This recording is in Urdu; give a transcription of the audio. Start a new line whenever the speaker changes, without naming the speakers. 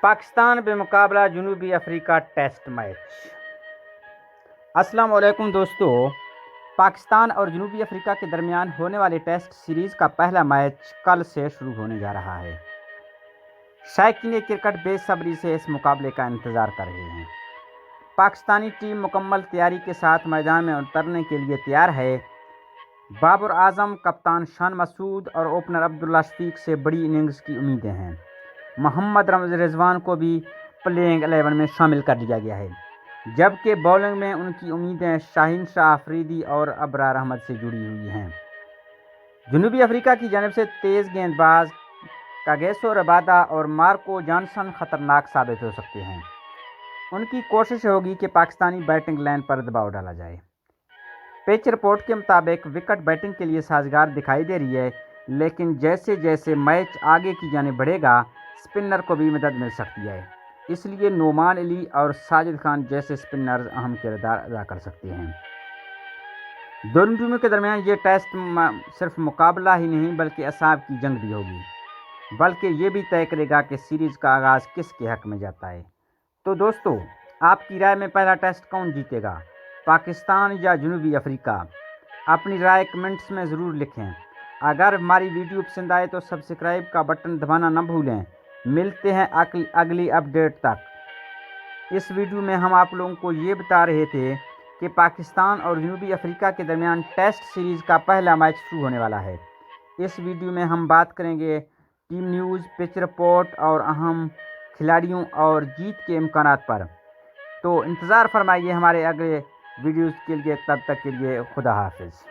پاکستان بے مقابلہ جنوبی افریقہ ٹیسٹ میچ۔ السلام علیکم دوستو، پاکستان اور جنوبی افریقہ کے درمیان ہونے والے ٹیسٹ سیریز کا پہلا میچ کل سے شروع ہونے جا رہا ہے۔ شائقین کرکٹ بے صبری سے اس مقابلے کا انتظار کر رہے ہیں۔ پاکستانی ٹیم مکمل تیاری کے ساتھ میدان میں اترنے کے لیے تیار ہے۔ بابر اعظم، کپتان شان مسعود اور اوپنر عبداللہ شفیق سے بڑی اننگز کی امیدیں ہیں۔ محمد رضوان کو بھی پلیئنگ 11 میں شامل کر لیا گیا ہے، جبکہ بولنگ میں ان کی امیدیں شاہین شاہ آفریدی اور ابرار احمد سے جڑی ہوئی ہیں۔ جنوبی افریقہ کی جانب سے تیز گیند باز کاگیسو ربادہ اور مارکو جانسن خطرناک ثابت ہو سکتے ہیں۔ ان کی کوشش ہوگی کہ پاکستانی بیٹنگ لائن پر دباؤ ڈالا جائے۔ پچ رپورٹ کے مطابق وکٹ بیٹنگ کے لیے سازگار دکھائی دے رہی ہے، لیکن جیسے جیسے میچ آگے کی جانب بڑھے گا اسپنر کو بھی مدد مل سکتی ہے، اس لیے نعمان علی اور ساجد خان جیسے اسپنرز اہم کردار ادا کر سکتے ہیں۔ دونوں ٹیموں کے درمیان یہ ٹیسٹ صرف مقابلہ ہی نہیں بلکہ اعصاب کی جنگ بھی ہوگی، بلکہ یہ بھی طے کرے گا کہ سیریز کا آغاز کس کے حق میں جاتا ہے۔ تو دوستو، آپ کی رائے میں پہلا ٹیسٹ کون جیتے گا، پاکستان یا جنوبی افریقہ؟ اپنی رائے کمنٹس میں ضرور لکھیں۔ اگر ہماری ویڈیو پسند آئے تو سبسکرائب کا بٹن دبانا نہ بھولیں۔ ملتے ہیں اگلی اپڈیٹ تک۔ اس ویڈیو میں ہم آپ لوگوں کو یہ بتا رہے تھے کہ پاکستان اور جنوبی افریقہ کے درمیان ٹیسٹ سیریز کا پہلا میچ شروع ہونے والا ہے۔ اس ویڈیو میں ہم بات کریں گے ٹیم نیوز، پچ رپورٹ اور اہم کھلاڑیوں اور جیت کے امکانات پر۔ تو انتظار فرمائیے ہمارے اگلے ویڈیوز کے لیے، تب تک کے لیے خدا حافظ۔